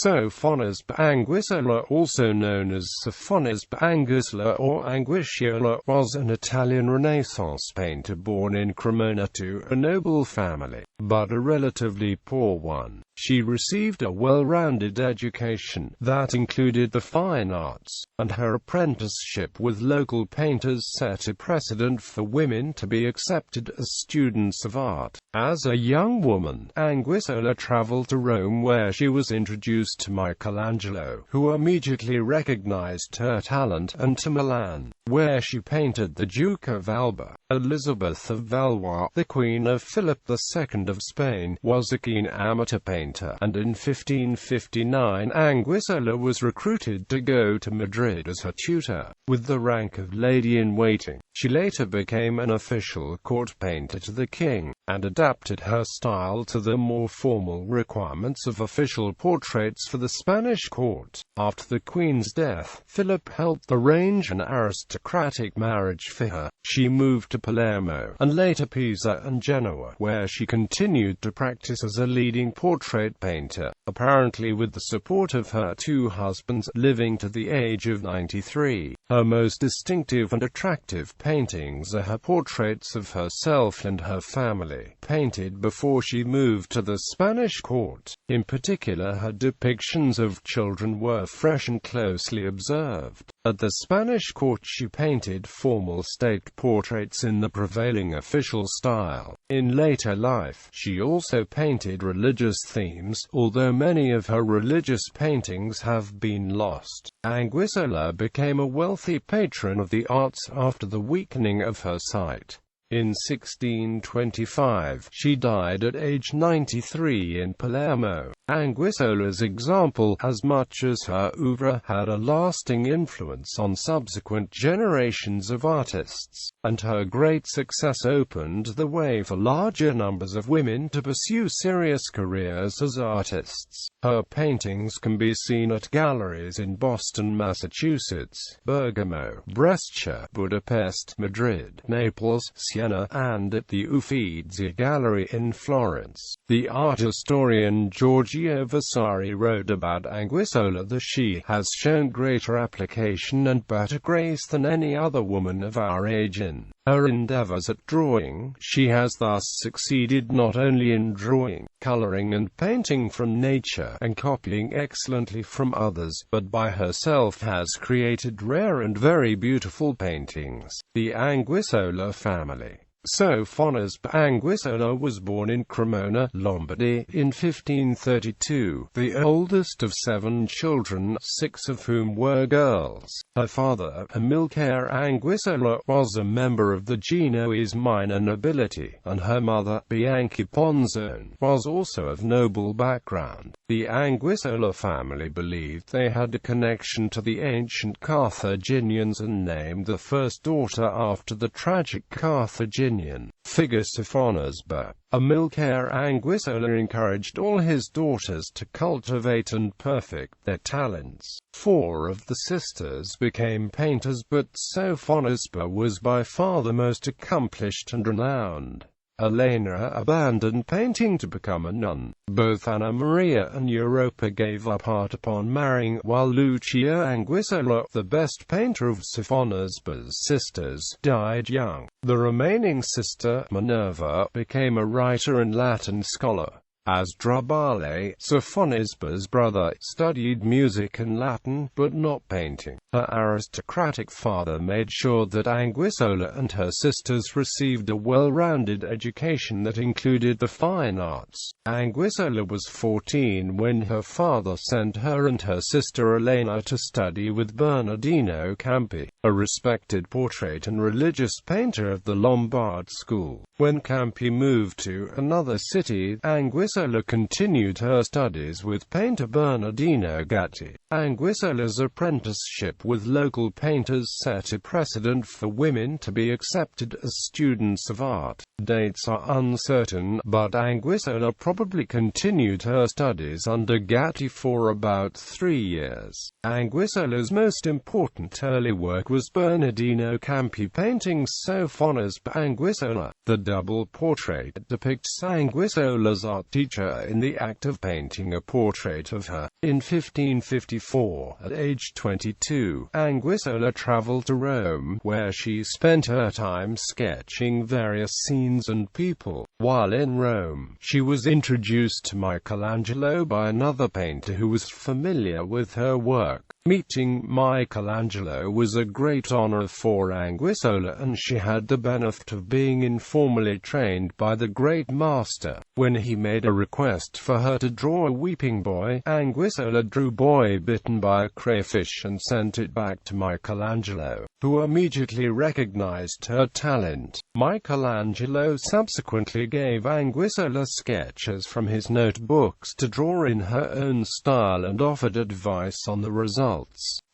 Sofonisba Anguissola, also known as Sofonisba Angussola or Anguisciola, was an Italian Renaissance painter born in Cremona to a noble family, but a relatively poor one. She received a well-rounded education that included the fine arts, and her apprenticeship with local painters set a precedent for women to be accepted as students of art. As a young woman, Anguissola traveled to Rome, where she was introduced to Michelangelo, who immediately recognized her talent, and to Milan, where she painted the Duke of Alba.Elizabeth of Valois. The Queen of Philip II of Spain was a keen amateur painter, and in 1559 Anguissola was recruited to go to Madrid as her tutor, with the rank of lady-in-waiting. She later became an official court painter to the king, and adapted her style to the more formal requirements of official portraits for the Spanish court. After the Queen's death, Philip helped arrange an aristocratic marriage for her. She moved to Palermo, and later Pisa and Genoa, where she continued to practice as a leading portrait painter, apparently with the support of her two husbands, living to the age of 93. Her most distinctive and attractive paintings are her portraits of herself and her family, painted before she moved to the Spanish court. In particular, her depictions of children were fresh and closely observed. At the Spanish court she painted formal state portraits in the prevailing official style. In later life, she also painted religious themes, although many of her religious paintings have been lost. Anguissola became a wealthy patron of the arts after the weakening of her sight. In 1625, she died at age 93 in Palermo. Anguissola's example, as much as her oeuvre, had a lasting influence on subsequent generations of artists, and her great success opened the way for larger numbers of women to pursue serious careers as artists. Her paintings can be seen at galleries in Boston, Massachusetts, Bergamo, Brescia, Budapest, Madrid, Naples, Siena, and at the Uffizi Gallery in Florence. The art historian Giorgio Vasari wrote about Anguissola that she has shown greater application and better grace than any other woman of our age in her endeavors at drawing. She has thus succeeded not only in drawing, coloring and painting from nature, and copying excellently from others, but by herself has created rare and very beautiful paintings. The Anguissola family. Sofonisba Anguissola was born in Cremona, Lombardy, in 1532, the oldest of 7 children, 6 of whom were girls. Her father, Amilcare Anguissola, was a member of the Genoese minor nobility, and her mother, Bianca Ponzone, was also of noble background. The Anguissola family believed they had a connection to the ancient Carthaginians and named the first daughter after the tragic Carthaginian figure Sofonisba. Amilcare Anguissola encouraged all his daughters to cultivate and perfect their talents. 4 of the sisters became painters, but Sofonisba was by far the most accomplished and renowned. Elena abandoned painting to become a nun. Both Anna Maria and Europa gave up art upon marrying, while Lucia Anguissola, the best painter of Sofonisba's sisters, died young. The remaining sister, Minerva, became a writer and Latin scholar. Asdrubale, Sofonisba's brother, studied music and Latin, but not painting. Her aristocratic father made sure that Anguissola and her sisters received a well-rounded education that included the fine arts. Anguissola was 14 when her father sent her and her sister Elena to study with Bernardino Campi, a respected portrait and religious painter of the Lombard school. When Campi moved to another city, Anguissola continued her studies with painter Bernardino Gatti. Anguissola's apprenticeship with local painters set a precedent for women to be accepted as students of art. Dates are uncertain, but Anguissola probably continued her studies under Gatti for about 3 years. Anguissola's most important early work was Bernardino Campi paintings Sofonisba Anguissola. The double portrait depicts Anguissola's art teacher in the act of painting a portrait of her. In 1554, at age 22, Anguissola traveled to Rome, where she spent her time sketching various scenes and people. While in Rome, she was introduced to Michelangelo by another painter who was familiar with her work. Meeting Michelangelo was a great honor for Anguissola, and she had the benefit of being informally trained by the great master. When he made a request for her to draw a weeping boy, Anguissola drew boy bitten by a crayfish and sent it back to Michelangelo, who immediately recognized her talent. Michelangelo subsequently gave Anguissola sketches from his notebooks to draw in her own style and offered advice on the results.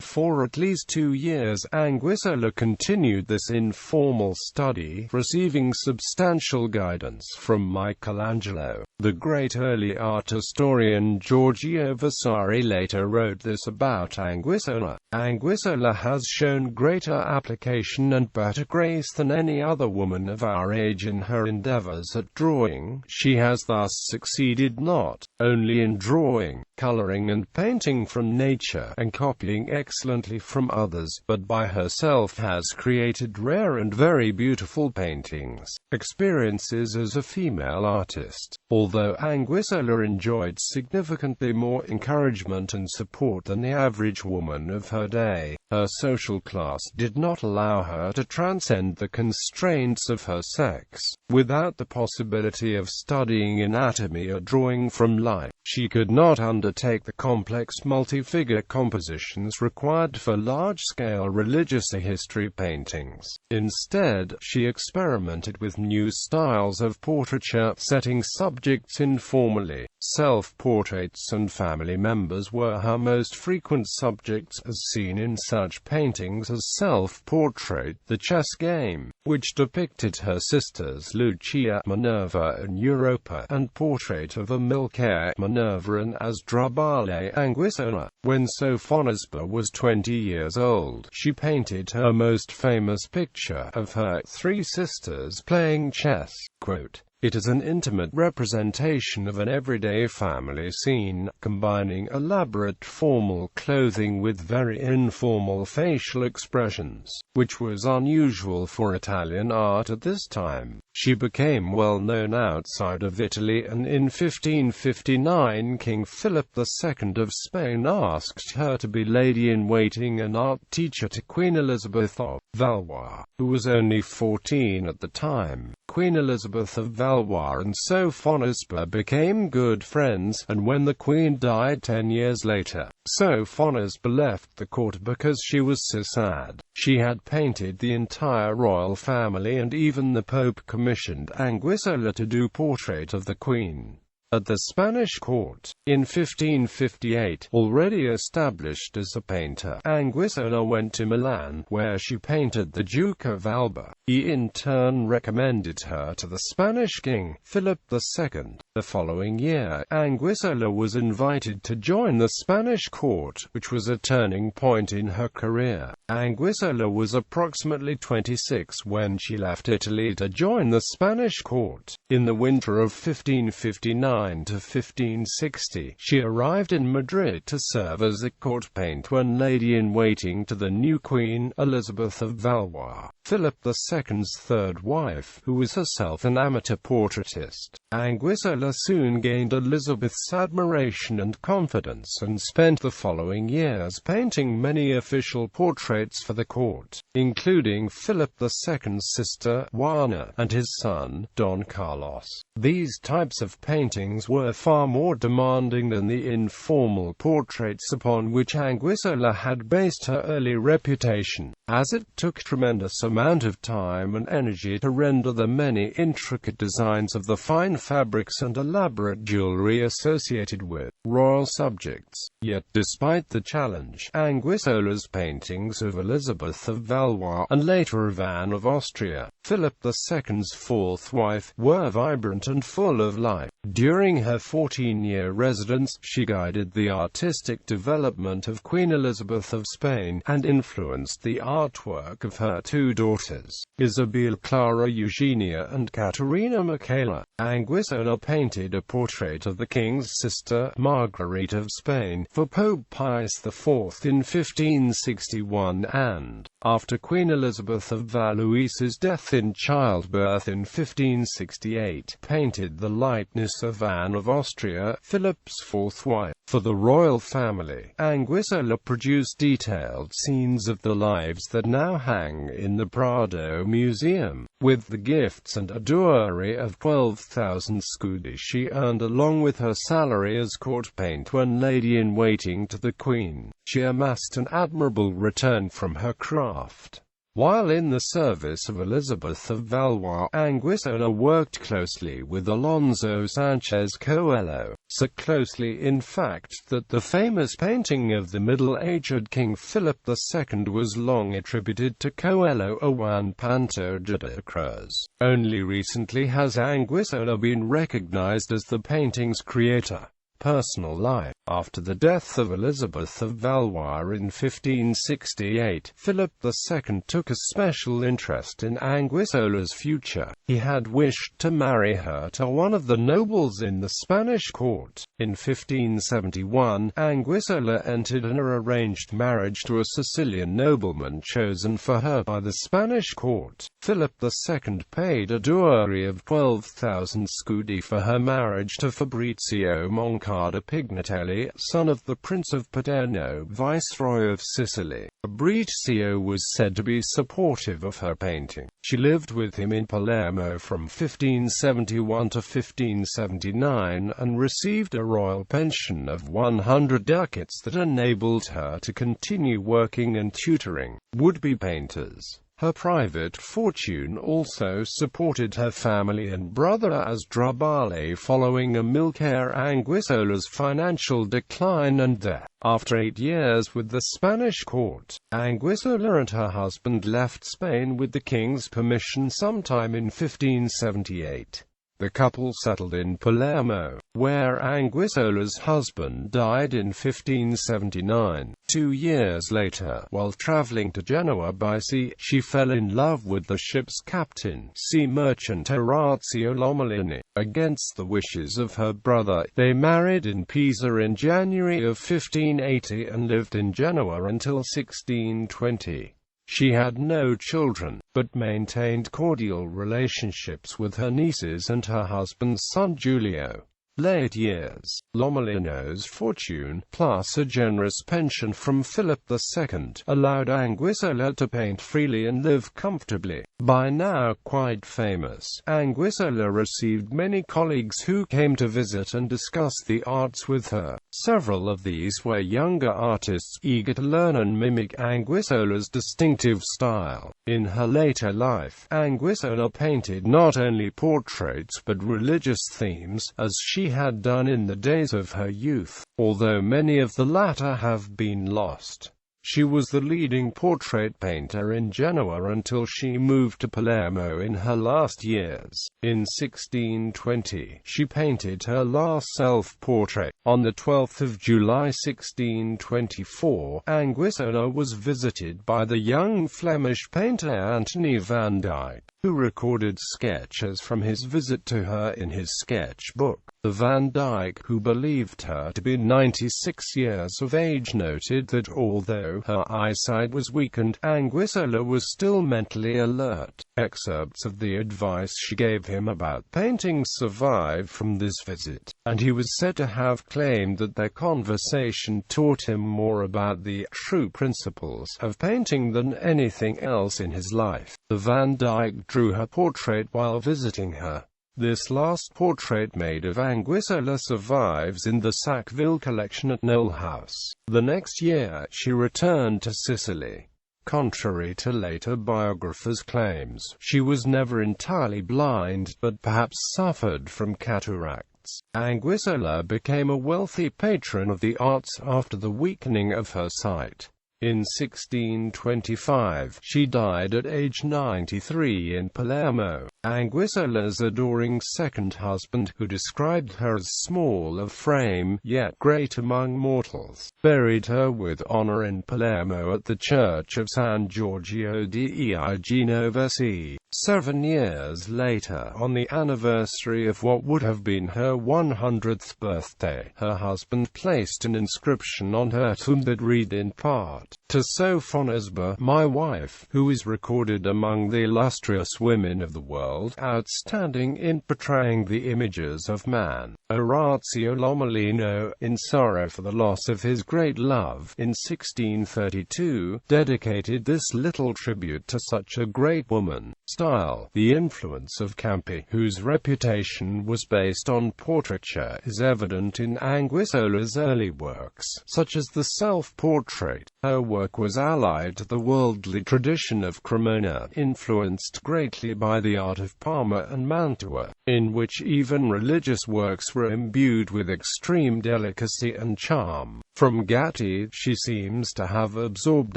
For at least 2 years, Anguissola continued this informal study, receiving substantial guidance from Michelangelo. The great early art historian Giorgio Vasari later wrote this about Anguissola: Anguissola has shown greater application and better grace than any other woman of our age in her endeavors at drawing. She has thus succeeded not only in drawing, coloring and painting from nature, and copying excellently from others, but by herself has created rare and very beautiful paintings. Experiences as a female artist. Although Anguissola enjoyed significantly more encouragement and support than the average woman of her day, her social class did not allow her to transcend the constraints of her sex. Without the possibility of studying anatomy or drawing from life, she could not undertake the complex multi-figure compositions required for large-scale religious history paintings. Instead, she experimented with new styles of portraiture, setting subjects informally. Self-portraits and family members were her most frequent subjects, as seen in such paintings as Self-Portrait, The Chess Game, which depicted her sisters Lucia, Minerva and Europa, and Portrait of a Milk-Heir, Minerva and Asdrubale Anguissola. When Sophonisba was 20 years old, she painted her most famous picture of her 3 sisters playing chess. Quote, "It is an intimate representation of an everyday family scene, combining elaborate formal clothing with very informal facial expressions, which was unusual for Italian art at this time." She became well known outside of Italy, and in 1559 King Philip II of Spain asked her to be lady-in-waiting and art teacher to Queen Elizabeth of Valois, who was only 14 at the time. Queen Elizabeth of Valois and Sophonisba became good friends, and when the Queen died 10 years later, Sophonisba left the court because she was so sad. She had painted the entire royal family, and even the Pope commissioned Anguissola to do portrait of the Queen. At the Spanish court, in 1558, already established as a painter, Anguissola went to Milan, where she painted the Duke of Alba. He in turn recommended her to the Spanish king, Philip II. The following year, Anguissola was invited to join the Spanish court, which was a turning point in her career. Anguissola was approximately 26 when she left Italy to join the Spanish court. In the winter of 1559 to 1560, she arrived in Madrid to serve as a court painter and lady-in-waiting to the new Queen, Elizabeth of Valois, Philip II's third wife, who was herself an amateur portraitist. Anguissola soon gained Elizabeth's admiration and confidence, and spent the following years painting many official portraits for the court, including Philip II's sister, Juana, and his son, Don Carlos. These types of paintings were far more demanding than the informal portraits upon which Anguissola had based her early reputation, as it took tremendous amount of time and energy to render the many intricate designs of the fine fabrics and elaborate jewelry associated with royal subjects. Yet, despite the challenge, Anguissola's paintings of Elizabeth of Valois, and later of Anne of Austria, Philip II's fourth wife, were vibrant and full of life. During her 14-year residence, she guided the artistic development of Queen Elizabeth of Spain, and influenced the artwork of her two daughters, Isabel Clara Eugenia and Caterina Michaela. Anguissola painted a portrait of the king's sister, Marguerite of Spain, for Pope Pius IV in 1561 and, after Queen Elizabeth of Valois's death in childbirth in 1568, painted the likeness of Anne of Austria, Philip's fourth wife. For the royal family, Anguissola produced detailed scenes of the lives that now hang in the Prado Museum. With the gifts and a dowry of 12,000 scudi she earned along with her salary as court painter and lady-in-waiting to the Queen, she amassed an admirable return from her craft. While in the service of Elizabeth of Valois, Anguissola worked closely with Alonso Sanchez Coelho, so closely in fact that the famous painting of the middle-aged King Philip II was long attributed to Coelho or Juan Pantoja de Cruz. Only recently has Anguissola been recognized as the painting's creator. Personal life. After the death of Elizabeth of Valois in 1568, Philip II took a special interest in Anguissola's future. He had wished to marry her to one of the nobles in the Spanish court. In 1571, Anguissola entered an arranged marriage to a Sicilian nobleman chosen for her by the Spanish court. Philip II paid a dowry of 12,000 scudi for her marriage to Fabrizio Moncada Pignatelli, son of the Prince of Paderno, Viceroy of Sicily. Fabrizio was said to be supportive of her painting. She lived with him in Palermo from 1571 to 1579 and received a royal pension of 100 ducats that enabled her to continue working and tutoring would-be painters. Her private fortune also supported her family and brother Asdrubale following Amilcare Anguissola's financial decline and death. After 8 years with the Spanish court, Anguissola and her husband left Spain with the king's permission sometime in 1578. The couple settled in Palermo, where Anguissola's husband died in 1579. 2 years later, while traveling to Genoa by sea, she fell in love with the ship's captain, sea merchant Orazio Lomellini. Against the wishes of her brother, they married in Pisa in January of 1580 and lived in Genoa until 1620. She had no children, but maintained cordial relationships with her nieces and her husband's son Giulio. Late years. Lomellino's fortune, plus a generous pension from Philip II, allowed Anguissola to paint freely and live comfortably. By now quite famous, Anguissola received many colleagues who came to visit and discuss the arts with her. Several of these were younger artists, eager to learn and mimic Anguissola's distinctive style. In her later life, Anguissola painted not only portraits but religious themes, as she had done in the days of her youth, although many of the latter have been lost. She was the leading portrait painter in Genoa until she moved to Palermo in her last years. In 1620, she painted her last self-portrait. On the 12th of July 1624, Anguissola was visited by the young Flemish painter Anthony van Dyck, who recorded sketches from his visit to her in his sketchbook. The Van Dyck, who believed her to be 96 years of age, noted that although her eyesight was weakened, Anguissola was still mentally alert. Excerpts of the advice she gave him about painting survive from this visit, and he was said to have claimed that their conversation taught him more about the true principles of painting than anything else in his life. The Van Dyck drew her portrait while visiting her. This last portrait made of Anguissola survives in the Sackville collection at Knowle House. The next year, she returned to Sicily. Contrary to later biographers' claims, she was never entirely blind, but perhaps suffered from cataracts. Anguissola became a wealthy patron of the arts after the weakening of her sight. In 1625, she died at age 93 in Palermo. Anguissola's adoring second husband, who described her as small of frame, yet great among mortals, buried her with honor in Palermo at the church of San Giorgio dei Genovesi. 7 years later, on the anniversary of what would have been her 100th birthday, her husband placed an inscription on her tomb that read in part, "To Sofonisba, my wife, who is recorded among the illustrious women of the world, outstanding in portraying the images of man." Orazio Lomellino, in sorrow for the loss of his great love, in 1632, dedicated this little tribute to such a great woman. Style. The influence of Campi, whose reputation was based on portraiture, is evident in Anguissola's early works, such as the self-portrait. Her work was allied to the worldly tradition of Cremona, influenced greatly by the art of Parma and Mantua, in which even religious works were imbued with extreme delicacy and charm. From Gatti, she seems to have absorbed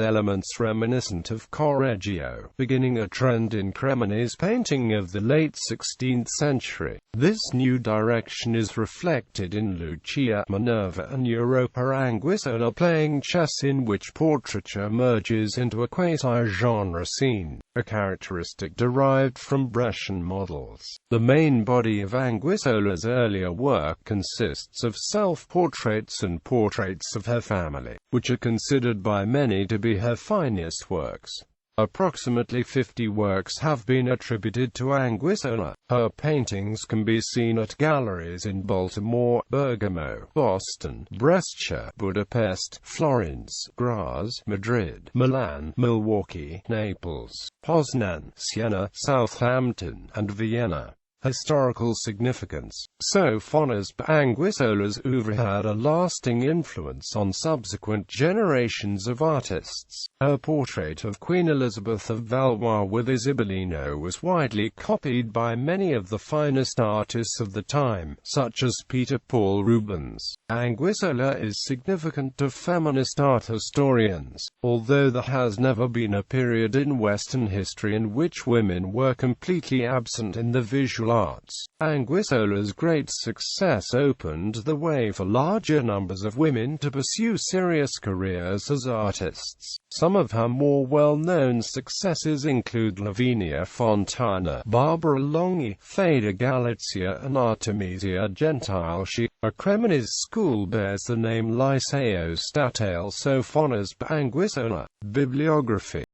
elements reminiscent of Correggio, beginning a trend in Cremona's painting of the late 16th century. This new direction is reflected in Lucia, Minerva and Europa Anguissola playing chess, in which portraiture merges into a quasi-genre scene, a characteristic derived from Brescian models. The main body of Anguissola's earlier work consists of self-portraits and portraits of her family, which are considered by many to be her finest works. Approximately 50 works have been attributed to Anguissola. Her paintings can be seen at galleries in Baltimore, Bergamo, Boston, Brescia, Budapest, Florence, Graz, Madrid, Milan, Milwaukee, Naples, Poznan, Siena, Southampton, and Vienna. Historical significance. Sofonisba Anguissola's oeuvre had a lasting influence on subsequent generations of artists. Her portrait of Queen Elizabeth of Valois with Isabellino was widely copied by many of the finest artists of the time, such as Peter Paul Rubens. Anguissola is significant to feminist art historians, although there has never been a period in Western history in which women were completely absent in the visual arts. Anguissola's great success opened the way for larger numbers of women to pursue serious careers as artists. Some of her more well-known successes include Lavinia Fontana, Barbara Longhi, Theda Galizia and Artemisia Gentile. A Cremonese school bears the name Liceo Statale Sofonisba Anguissola. Bibliography.